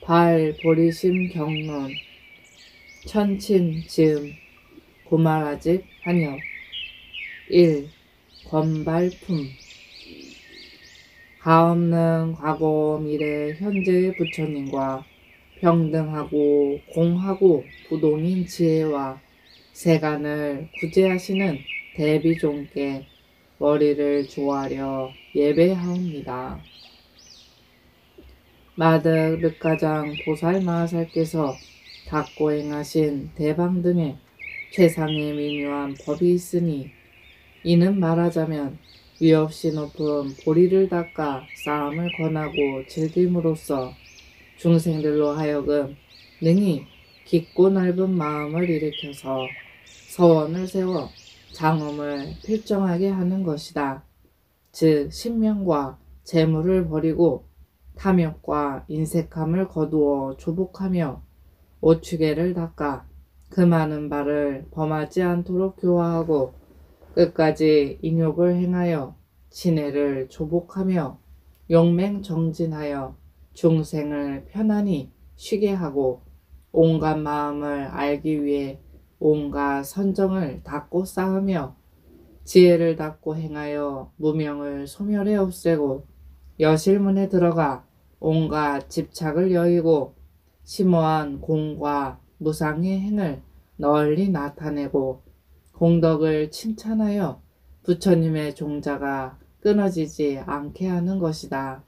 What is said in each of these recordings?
발보리심 경론 천침 즈음 고말아집 한엽 1. 권발품 가없는 과거 미래 현재의 부처님과 평등하고 공하고 부동인 지혜와 세간을 구제하시는 대비종께 머리를 조아려 예배하옵니다. 마득 륵가장 보살마하살께서 닦고 행하신 대방 등의 최상의 미묘한 법이 있으니 이는 말하자면 위없이 높은 보리를 닦아 싸움을 권하고 즐김으로써 중생들로 하여금 능히 깊고 넓은 마음을 일으켜서 서원을 세워 장엄을 필정하게 하는 것이다. 즉 신명과 재물을 버리고 탐욕과 인색함을 거두어 조복하며 오추계를 닦아 그 많은 바를 범하지 않도록 교화하고 끝까지 인욕을 행하여 친애를 조복하며 용맹정진하여 중생을 편안히 쉬게 하고 온갖 마음을 알기 위해 온갖 선정을 닦고 쌓으며 지혜를 닦고 행하여 무명을 소멸해 없애고 여실문에 들어가 온갖 집착을 여의고 심오한 공과 무상의 행을 널리 나타내고 공덕을 칭찬하여 부처님의 종자가 끊어지지 않게 하는 것이다.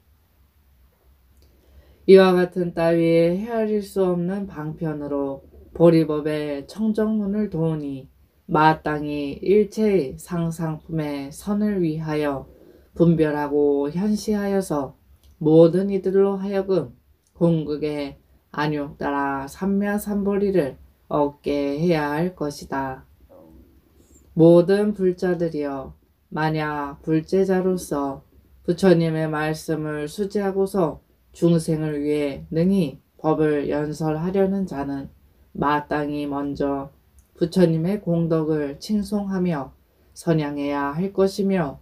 이와 같은 따위에 헤아릴 수 없는 방편으로 보리법의 청정문을 도우니 마땅히 일체의 상상품의 선을 위하여 분별하고 현시하여서 모든 이들로 하여금 공극의 안욕따라 삼야삼보리를 얻게 해야 할 것이다. 모든 불자들이여 만약 불제자로서 부처님의 말씀을 수지하고서 중생을 위해 능히 법을 연설하려는 자는 마땅히 먼저 부처님의 공덕을 칭송하며 선양해야 할 것이며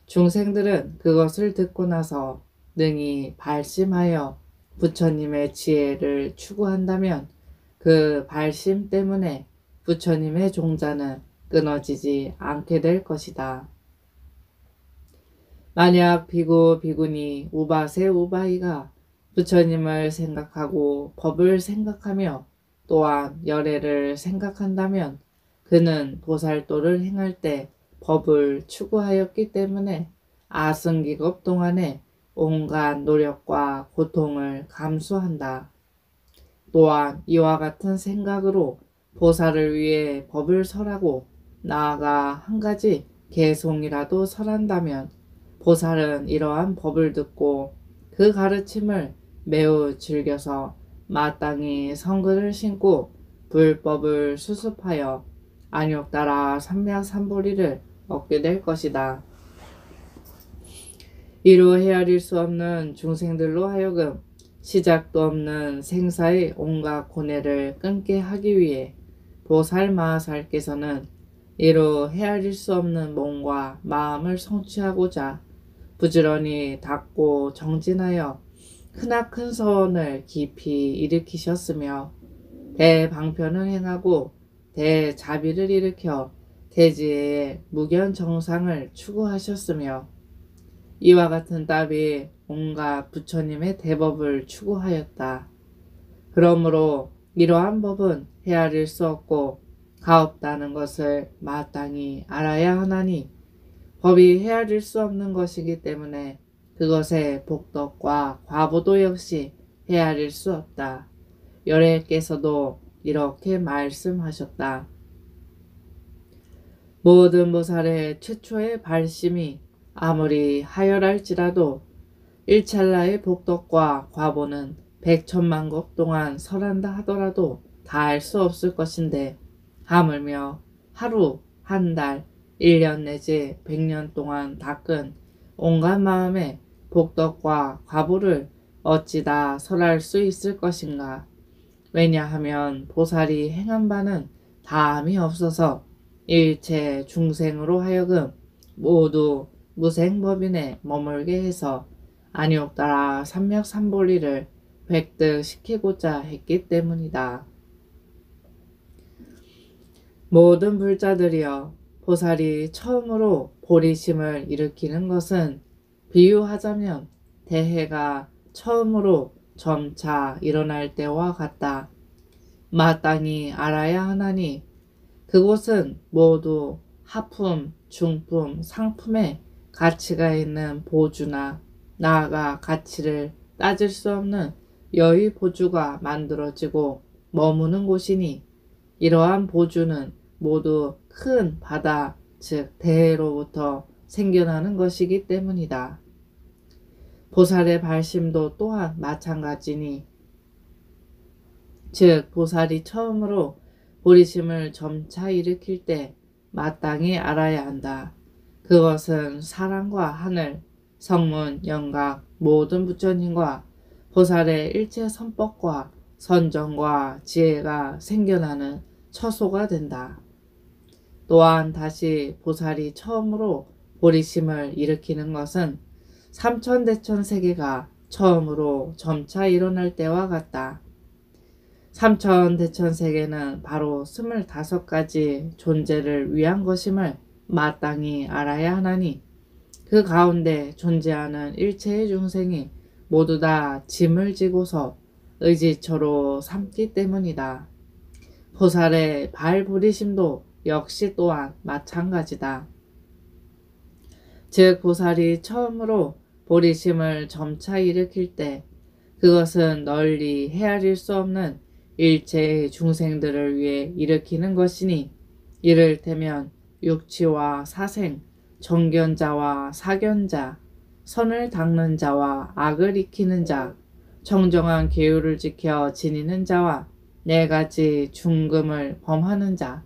중생들은 그것을 듣고 나서 능히 발심하여 부처님의 지혜를 추구한다면 그 발심 때문에 부처님의 종자는 끊어지지 않게 될 것이다. 만약 비구 비구니 우바세 우바이가 부처님을 생각하고 법을 생각하며 또한 열애를 생각한다면 그는 보살도를 행할 때 법을 추구하였기 때문에 아승기급 동안에 온갖 노력과 고통을 감수한다. 또한 이와 같은 생각으로 보살을 위해 법을 설하고 나아가 한 가지 개송이라도 설한다면 보살은 이러한 법을 듣고 그 가르침을 매우 즐겨서 마땅히 성근을 신고 불법을 수습하여 안욕따라 삼야삼보리를 얻게 될 것이다. 이로 헤아릴 수 없는 중생들로 하여금 시작도 없는 생사의 온갖 고뇌를 끊게 하기 위해 보살마하살께서는 이로 헤아릴 수 없는 몸과 마음을 성취하고자 부지런히 닦고 정진하여 크나큰 서원을 깊이 일으키셨으며 대방편을 행하고 대자비를 일으켜 대지혜의 무견정상을 추구하셨으며 이와 같은 따위 온갖 부처님의 대법을 추구하였다. 그러므로 이러한 법은 헤아릴 수 없고 가없다는 것을 마땅히 알아야 하나니 법이 헤아릴 수 없는 것이기 때문에 그것의 복덕과 과보도 역시 헤아릴 수 없다. 열애께서도 이렇게 말씀하셨다. 모든 보살의 최초의 발심이 아무리 하열할지라도 일찰나의 복덕과 과보는 백천만국 동안 설한다 하더라도 다 알 수 없을 것인데 하물며 하루, 한 달, 1년 내지 100년 동안 닦은 온갖 마음의 복덕과 과보를 어찌 다 설할 수 있을 것인가. 왜냐하면 보살이 행한 바는 다함이 없어서 일체 중생으로 하여금 모두 무생법인에 머물게 해서 안욕따라 삼맥삼보리를 획득시키고자 했기 때문이다. 모든 불자들이여, 보살이 처음으로 보리심을 일으키는 것은 비유하자면 대해가 처음으로 점차 일어날 때와 같다. 마땅히 알아야 하나니 그곳은 모두 하품, 중품, 상품에 가치가 있는 보주나 나아가 가치를 따질 수 없는 여의 보주가 만들어지고 머무는 곳이니 이러한 보주는 모두 큰 바다, 즉 대해로부터 생겨나는 것이기 때문이다. 보살의 발심도 또한 마찬가지니, 즉 보살이 처음으로 보리심을 점차 일으킬 때 마땅히 알아야 한다. 그것은 사랑과 하늘, 성문, 영각, 모든 부처님과 보살의 일체 선법과 선정과 지혜가 생겨나는 처소가 된다. 또한 다시 보살이 처음으로 보리심을 일으키는 것은 삼천대천세계가 처음으로 점차 일어날 때와 같다. 삼천대천세계는 바로 25가지 존재를 위한 것임을 마땅히 알아야 하나니 그 가운데 존재하는 일체의 중생이 모두 다 짐을 지고서 의지처로 삼기 때문이다. 보살의 발부리심도 역시 또한 마찬가지다. 즉 보살이 처음으로 보리심을 점차 일으킬 때 그것은 널리 헤아릴 수 없는 일체의 중생들을 위해 일으키는 것이니, 이를테면 육치와 사생, 정견자와 사견자, 선을 닦는 자와 악을 익히는 자, 청정한 계율을 지켜 지니는 자와 4가지 중금을 범하는 자,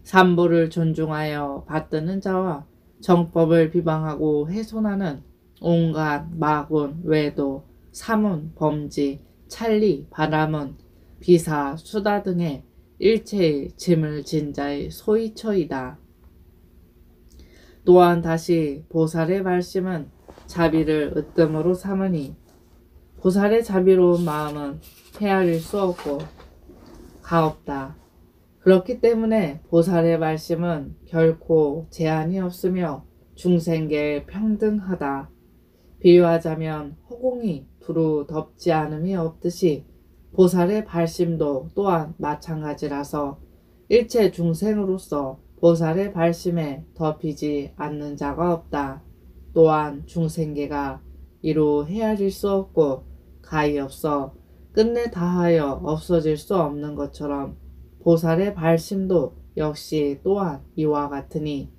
삼보를 존중하여 받드는 자와 정법을 비방하고 훼손하는 온갖 마군, 외도, 사문, 범지, 찰리, 바람은, 비사, 수다 등의 일체의 짐을 진 자의 소위처이다. 또한 다시 보살의 발심은 자비를 으뜸으로 삼으니 보살의 자비로운 마음은 헤아릴 수 없고 가없다. 그렇기 때문에 보살의 발심은 결코 제한이 없으며 중생계에 평등하다. 비유하자면 허공이 두루 덮지 않음이 없듯이 보살의 발심도 또한 마찬가지라서 일체 중생으로서 보살의 발심에 덮이지 않는 자가 없다. 또한 중생계가 이루 헤아릴 수 없고 가히 없어 끝내 다하여 없어질 수 없는 것처럼 보살의 발심도 역시 또한 이와 같으니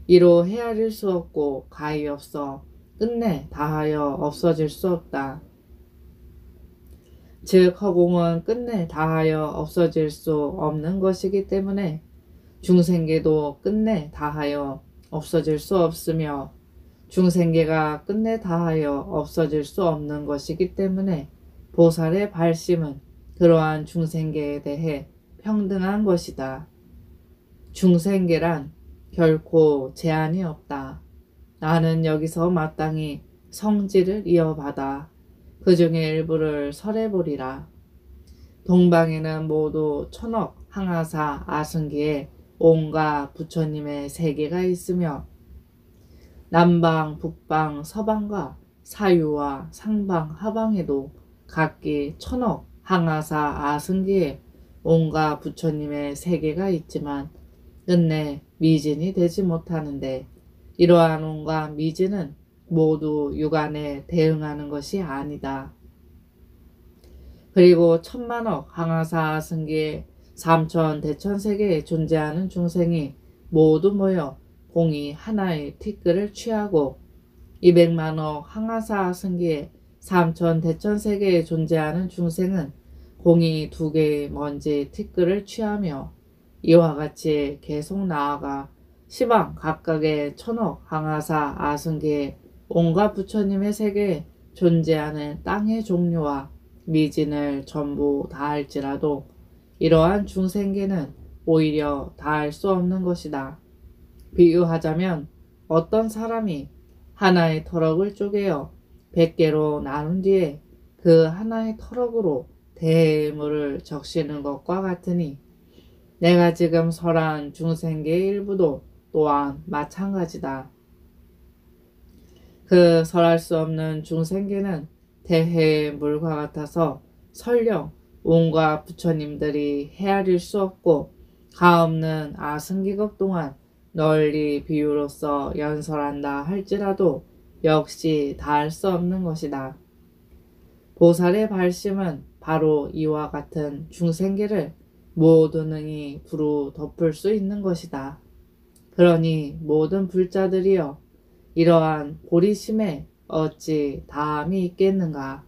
이로 헤아릴 수 없고 가히 없어 끝내 다하여 없어질 수 없다. 즉 허공은 끝내 다하여 없어질 수 없는 것이기 때문에 중생계도 끝내 다하여 없어질 수 없으며 중생계가 끝내 다하여 없어질 수 없는 것이기 때문에 보살의 발심은 그러한 중생계에 대해 평등한 것이다. 중생계란 결코 제한이 없다. 나는 여기서 마땅히 성질을 이어받아 그 중에 일부를 설해보리라. 동방에는 모두 천억 항아사 아승기에 온갖 부처님의 세계가 있으며 남방, 북방, 서방과 사유와 상방, 하방에도 각기 천억 항아사 아승기에 온갖 부처님의 세계가 있지만 끝내 미진이 되지 못하는데 이러한 온갖 미진은 모두 육안에 대응하는 것이 아니다. 그리고 천만억 항아사 승기에 삼천대천세계에 존재하는 중생이 모두 모여 공이 하나의 티끌을 취하고 200만억 항아사 승기에 삼천대천세계에 존재하는 중생은 공이 2개의 먼지 티끌을 취하며 이와 같이 계속 나아가 시방 각각의 천억 항아사 아승기에 온갖 부처님의 세계에 존재하는 땅의 종류와 미진을 전부 다할지라도 이러한 중생계는 오히려 다할 수 없는 것이다. 비유하자면 어떤 사람이 하나의 터럭을 쪼개어 100개로 나눈 뒤에 그 하나의 터럭으로 대물을 적시는 것과 같으니 내가 지금 설한 중생계의 일부도 또한 마찬가지다. 그 설할 수 없는 중생계는 대해의 물과 같아서 설령 온갖 부처님들이 헤아릴 수 없고 가없는 아승기급 동안 널리 비유로서 연설한다 할지라도 역시 닿을 수 없는 것이다. 보살의 발심은 바로 이와 같은 중생계를 모든 능히 두루 덮을 수 있는 것이다. 그러니 모든 불자들이여 이러한 보리심에 어찌 다함이 있겠는가.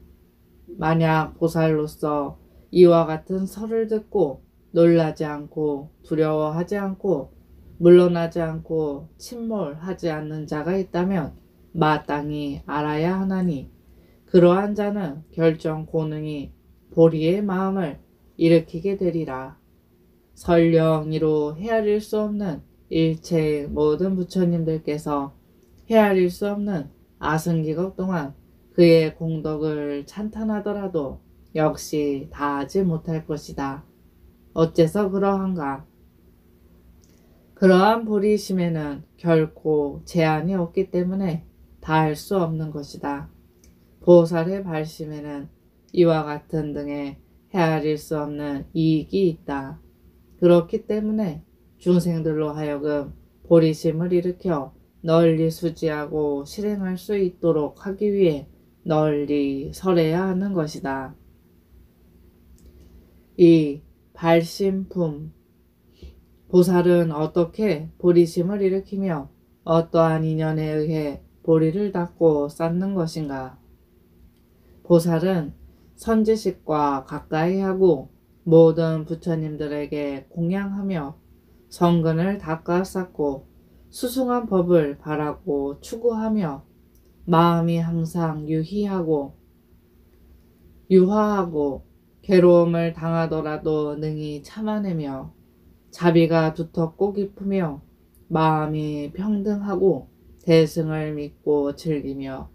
만약 보살로서 이와 같은 설을 듣고 놀라지 않고 두려워하지 않고 물러나지 않고 침몰하지 않는 자가 있다면 마땅히 알아야 하나니 그러한 자는 결정 고능히 보리의 마음을 일으키게 되리라. 설령 이로 헤아릴 수 없는 일체의 모든 부처님들께서 헤아릴 수 없는 아승기급 동안 그의 공덕을 찬탄하더라도 역시 다하지 못할 것이다. 어째서 그러한가? 그러한 보리심에는 결코 제한이 없기 때문에 다할 수 없는 것이다. 보살의 발심에는 이와 같은 등의 헤아릴 수 없는 이익이 있다. 그렇기 때문에 중생들로 하여금 보리심을 일으켜 널리 수지하고 실행할 수 있도록 하기 위해 널리 설해야 하는 것이다. 이 발심품. 보살은 어떻게 보리심을 일으키며 어떠한 인연에 의해 보리를 닦고 쌓는 것인가? 보살은 선지식과 가까이 하고 모든 부처님들에게 공양하며 성근을 닦아 쌓고 수승한 법을 바라고 추구하며 마음이 항상 유화하고 괴로움을 당하더라도 능히 참아내며 자비가 두텁고 깊으며 마음이 평등하고 대승을 믿고 즐기며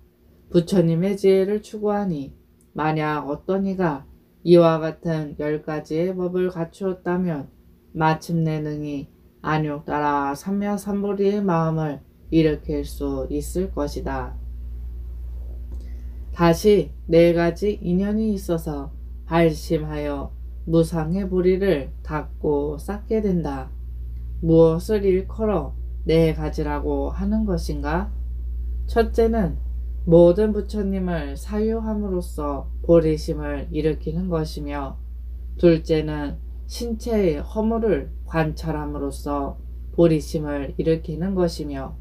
부처님의 지혜를 추구하니 만약 어떤 이가 이와 같은 10가지의 법을 갖추었다면 마침내 능히 안욕따라 삼야삼보리의 마음을 일으킬 수 있을 것이다. 다시 4가지 인연이 있어서 발심하여 무상의 보리를 닦고 쌓게 된다. 무엇을 일컬어 4가지라고 하는 것인가? 첫째는 모든 부처님을 사유함으로써 보리심을 일으키는 것이며, 둘째는 신체의 허물을 관찰함으로써 보리심을 일으키는 것이며,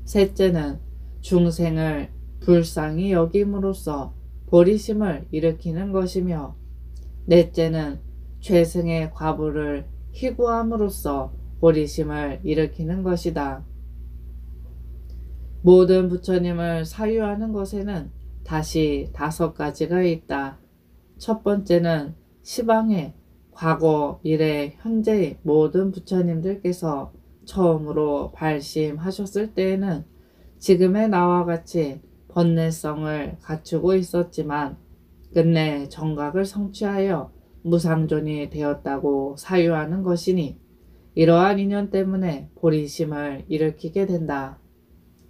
셋째는 중생을 불쌍히 여김으로써 보리심을 일으키는 것이며, 넷째는 죄승의 과부를 희구함으로써 보리심을 일으키는 것이다. 모든 부처님을 사유하는 것에는 다시 5가지가 있다. 첫 번째는 시방의 과거, 미래, 현재의 모든 부처님들께서 처음으로 발심하셨을 때에는 지금의 나와 같이 번뇌성을 갖추고 있었지만 끝내 정각을 성취하여 무상존이 되었다고 사유하는 것이니 이러한 인연 때문에 보리심을 일으키게 된다.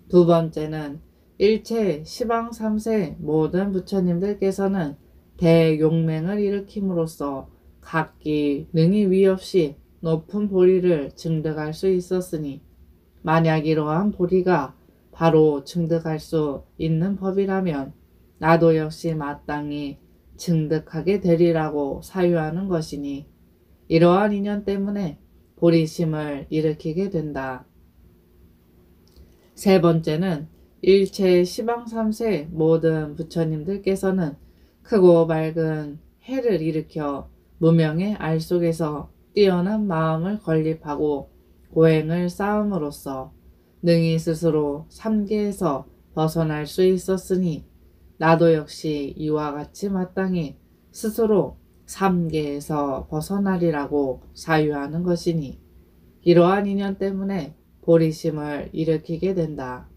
두 번째는 일체 시방 3세 모든 부처님들께서는 대용맹을 일으킴으로써 각기 능히 위 없이 높은 보리를 증득할 수 있었으니 만약 이러한 보리가 바로 증득할 수 있는 법이라면 나도 역시 마땅히 증득하게 되리라고 사유하는 것이니 이러한 인연 때문에 보리심을 일으키게 된다. 세 번째는 일체 시방 3세 모든 부처님들께서는 크고 밝은 해를 일으켜 무명의 알 속에서 뛰어난 마음을 건립하고 고행을 쌓음으로써 능히 스스로 삼계에서 벗어날 수 있었으니 나도 역시 이와 같이 마땅히 스스로 삼계에서 벗어나리라고 사유하는 것이니 이러한 인연 때문에 보리심을 일으키게 된다.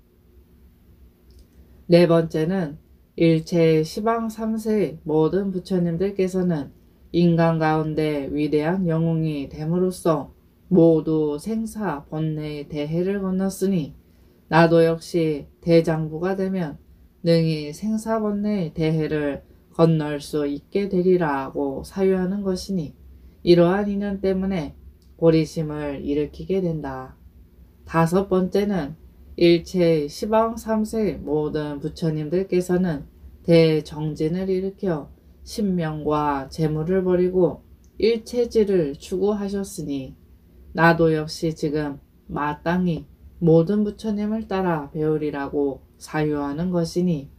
네 번째는 일체 시방 3세의 모든 부처님들께서는 인간 가운데 위대한 영웅이 됨으로써 모두 생사 번뇌의 대해를 건넜으니 나도 역시 대장부가 되면 능히 생사 번뇌의 대해를 건널 수 있게 되리라 하고 사유하는 것이니 이러한 인연 때문에 보리심을 일으키게 된다. 다섯 번째는 일체 시방 3세의 모든 부처님들께서는 대정진을 일으켜 신명과 재물을 버리고 일체지를 추구하셨으니 나도 역시 지금 마땅히 모든 부처님을 따라 배우리라고 사유하는 것이니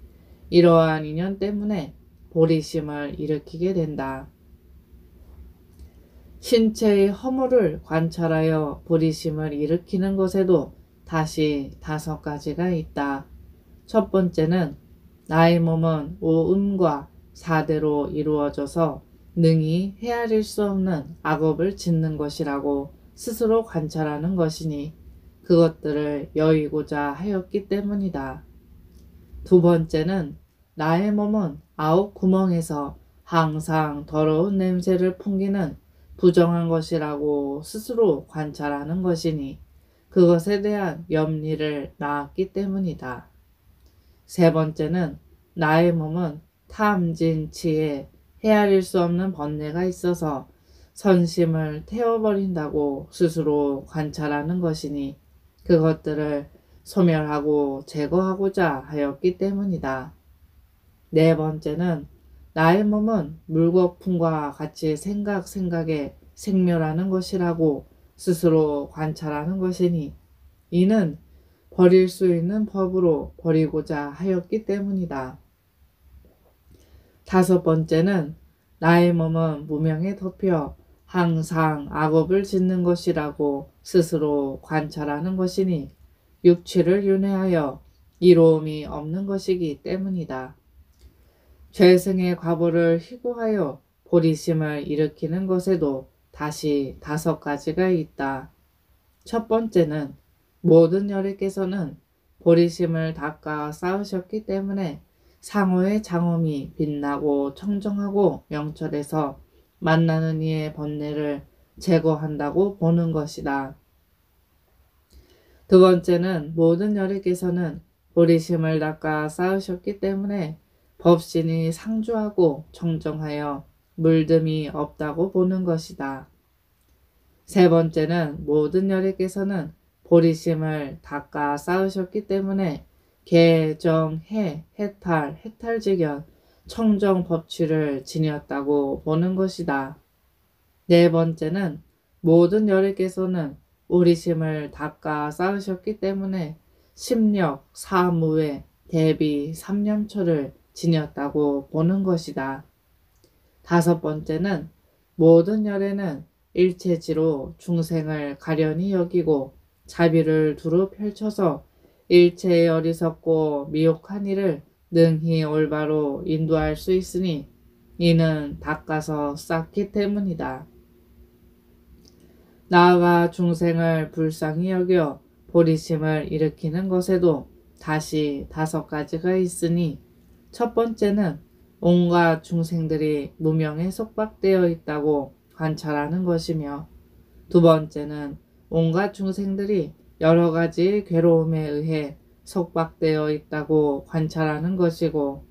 이러한 인연 때문에 보리심을 일으키게 된다. 신체의 허물을 관찰하여 보리심을 일으키는 것에도 다시 다섯 가지가 있다. 첫 번째는 나의 몸은 오음과 사대로 이루어져서 능히 헤아릴 수 없는 악업을 짓는 것이라고 스스로 관찰하는 것이니 그것들을 여의고자 하였기 때문이다. 두 번째는 나의 몸은 9구멍에서 항상 더러운 냄새를 풍기는 부정한 것이라고 스스로 관찰하는 것이니 그것에 대한 염리를 낳았기 때문이다. 세 번째는 나의 몸은 탐진치에 헤아릴 수 없는 번뇌가 있어서 선심을 태워버린다고 스스로 관찰하는 것이니 그것들을 소멸하고 제거하고자 하였기 때문이다. 네 번째는 나의 몸은 물거품과 같이 생각에 생멸하는 것이라고 스스로 관찰하는 것이니 이는 버릴 수 있는 법으로 버리고자 하였기 때문이다. 다섯 번째는 나의 몸은 무명에 덮여 항상 악업을 짓는 것이라고 스스로 관찰하는 것이니 육취를 윤회하여 이로움이 없는 것이기 때문이다. 죄승의 과보를 희고하여 보리심을 일으키는 것에도 다시 다섯 가지가 있다. 첫 번째는 모든 열애께서는 보리심을 닦아 쌓으셨기 때문에 상호의 장엄이 빛나고 청정하고 명철해서 만나는 이의 번뇌를 제거한다고 보는 것이다. 두 번째는 모든 열애께서는 보리심을 닦아 쌓으셨기 때문에 법신이 상주하고 청정하여 물듦이 없다고 보는 것이다. 세 번째는 모든 열애께서는 보리심을 닦아 쌓으셨기 때문에 개, 정, 해, 해탈, 해탈직연, 청정 법취를 지녔다고 보는 것이다. 네 번째는 모든 열애께서는 오리심을 닦아 쌓으셨기 때문에 심력, 사무회, 대비, 삼념처를 지녔다고 보는 것이다. 다섯 번째는 모든 열애는 일체지로 중생을 가련히 여기고 자비를 두루 펼쳐서 일체의 어리석고 미혹한 이를 능히 올바로 인도할 수 있으니 이는 닦아서 쌓기 때문이다. 나아가 중생을 불쌍히 여겨 보리심을 일으키는 것에도 다시 다섯 가지가 있으니 첫 번째는 온갖 중생들이 무명에 속박되어 있다고 관찰하는 것이며 두 번째는 온갖 중생들이 여러 가지 괴로움에 의해 속박되어 있다고 관찰하는 것이고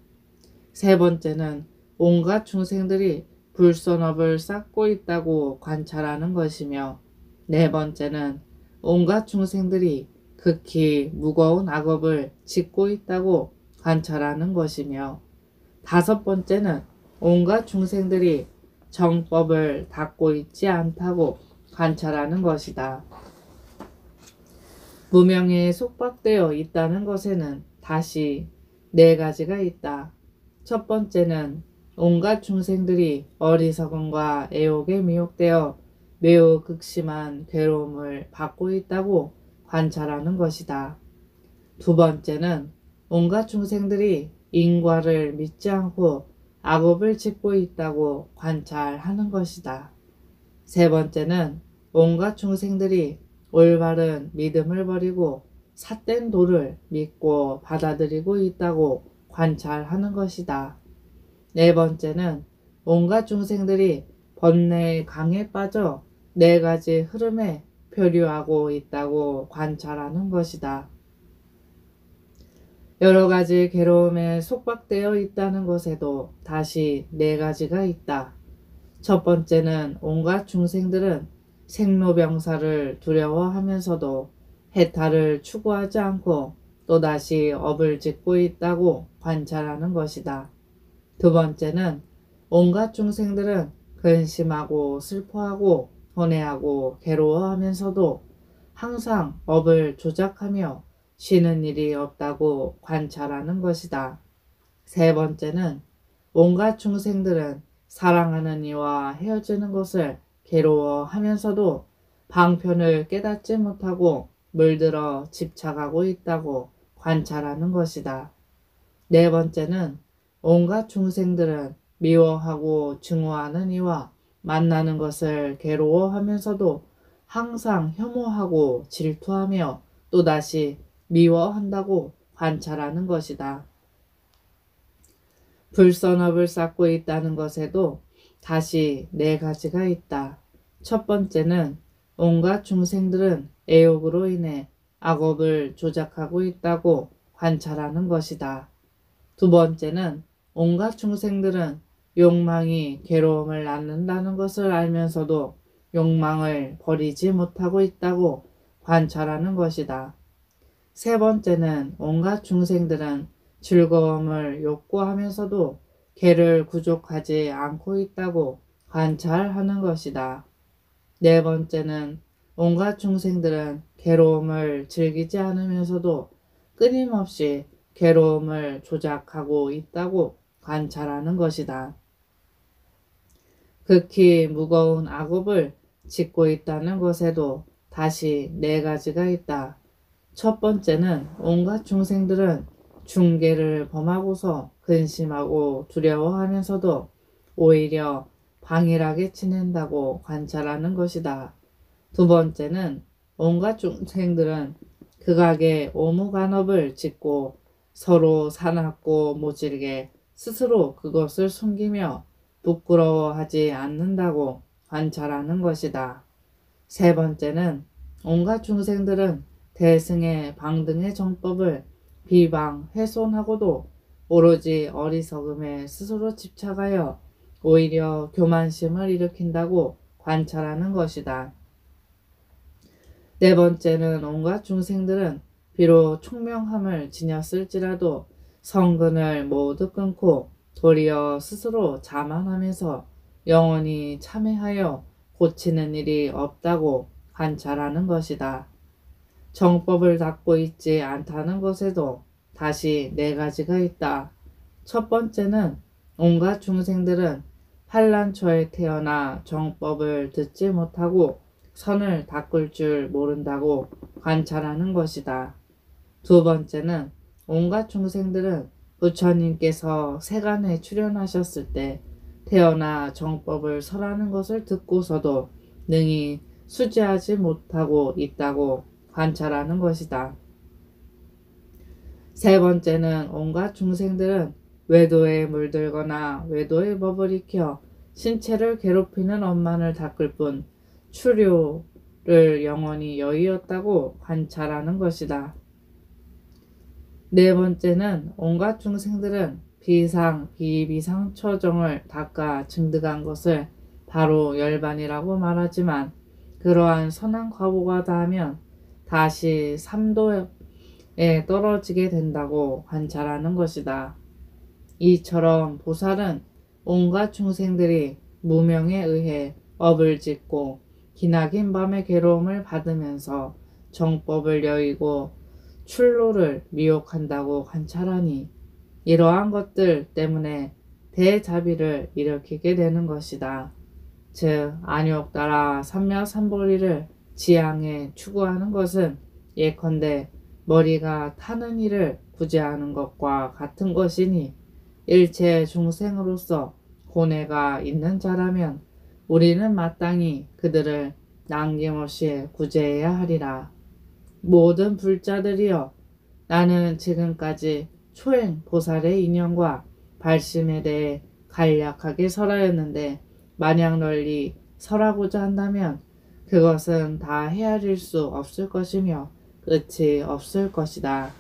세 번째는 온갖 중생들이 불선업을 쌓고 있다고 관찰하는 것이며 네 번째는 온갖 중생들이 극히 무거운 악업을 짓고 있다고 관찰하는 것이며 다섯 번째는 온갖 중생들이 정법을 닦고 있지 않다고 관찰하는 것이다. 무명에 속박되어 있다는 것에는 다시 네 가지가 있다. 첫 번째는 온갖 중생들이 어리석음과 애욕에 미혹되어 매우 극심한 괴로움을 받고 있다고 관찰하는 것이다. 두 번째는 온갖 중생들이 인과를 믿지 않고 악업을 짓고 있다고 관찰하는 것이다. 세 번째는 온갖 중생들이 올바른 믿음을 버리고 삿된 도를 믿고 받아들이고 있다고 관찰하는 것이다. 네 번째는 온갖 중생들이 번뇌의 강에 빠져 네 가지 흐름에 표류하고 있다고 관찰하는 것이다. 여러 가지 괴로움에 속박되어 있다는 것에도 다시 네 가지가 있다. 첫 번째는 온갖 중생들은 생로병사를 두려워하면서도 해탈을 추구하지 않고 또다시 업을 짓고 있다고 관찰하는 것이다. 두 번째는 온갖 중생들은 근심하고 슬퍼하고 혼해하고 괴로워하면서도 항상 업을 조작하며 쉬는 일이 없다고 관찰하는 것이다. 세 번째는 온갖 중생들은 사랑하는 이와 헤어지는 것을 괴로워하면서도 방편을 깨닫지 못하고 물들어 집착하고 있다고 관찰하는 것이다. 네 번째는 온갖 중생들은 미워하고 증오하는 이와 만나는 것을 괴로워하면서도 항상 혐오하고 질투하며 또다시 미워한다고 관찰하는 것이다. 불선업을 쌓고 있다는 것에도 다시 네 가지가 있다. 첫 번째는 온갖 중생들은 애욕으로 인해 악업을 조작하고 있다고 관찰하는 것이다. 두 번째는 온갖 중생들은 욕망이 괴로움을 낳는다는 것을 알면서도 욕망을 버리지 못하고 있다고 관찰하는 것이다. 세 번째는 온갖 중생들은 즐거움을 욕구하면서도 개를 구족하지 않고 있다고 관찰하는 것이다. 네 번째는 온갖 중생들은 괴로움을 즐기지 않으면서도 끊임없이 괴로움을 조작하고 있다고 관찰하는 것이다. 극히 무거운 악업을 짓고 있다는 것에도 다시 네 가지가 있다. 첫 번째는 온갖 중생들은 중계를 범하고서 근심하고 두려워하면서도 오히려 방일하게 지낸다고 관찰하는 것이다. 두 번째는 온갖 중생들은 극악의 오무간업을 짓고 서로 사납고 모질게 스스로 그것을 숨기며 부끄러워하지 않는다고 관찰하는 것이다. 세 번째는 온갖 중생들은 대승의 방등의 정법을 비방 훼손하고도 오로지 어리석음에 스스로 집착하여 오히려 교만심을 일으킨다고 관찰하는 것이다. 네 번째는 온갖 중생들은 비록 총명함을 지녔을지라도 성근을 모두 끊고 도리어 스스로 자만하면서 영원히 참회하여 고치는 일이 없다고 관찰하는 것이다. 정법을 닦고 있지 않다는 것에도 다시 네 가지가 있다. 첫 번째는 온갖 중생들은 환란초에 태어나 정법을 듣지 못하고 선을 닦을 줄 모른다고 관찰하는 것이다. 두 번째는 온갖 중생들은 부처님께서 세간에 출연하셨을 때 태어나 정법을 설하는 것을 듣고서도 능히 수지하지 못하고 있다고 관찰하는 것이다. 세 번째는 온갖 중생들은 외도에 물들거나 외도의 법을 익혀 신체를 괴롭히는 업만을 닦을 뿐 추료를 영원히 여의었다고 관찰하는 것이다. 네 번째는 온갖 중생들은 비상, 비비상 처정을 닦아 증득한 것을 바로 열반이라고 말하지만 그러한 선한 과보가 닿으면 다시 삼도에 떨어지게 된다고 관찰하는 것이다. 이처럼 보살은 온갖 중생들이 무명에 의해 업을 짓고 기나긴 밤의 괴로움을 받으면서 정법을 여의고 출로를 미혹한다고 관찰하니 이러한 것들 때문에 대자비를 일으키게 되는 것이다. 즉 안욕따라 삼며삼보리를 지향에 추구하는 것은 예컨대 머리가 타는 일을 구제하는 것과 같은 것이니 일체 중생으로서 고뇌가 있는 자라면 우리는 마땅히 그들을 남김없이 구제해야 하리라. 모든 불자들이여 나는 지금까지 초행 보살의 인연과 발심에 대해 간략하게 설하였는데 만약 널리 설하고자 한다면 그것은 다 헤아릴 수 없을 것이며 끝이 없을 것이다.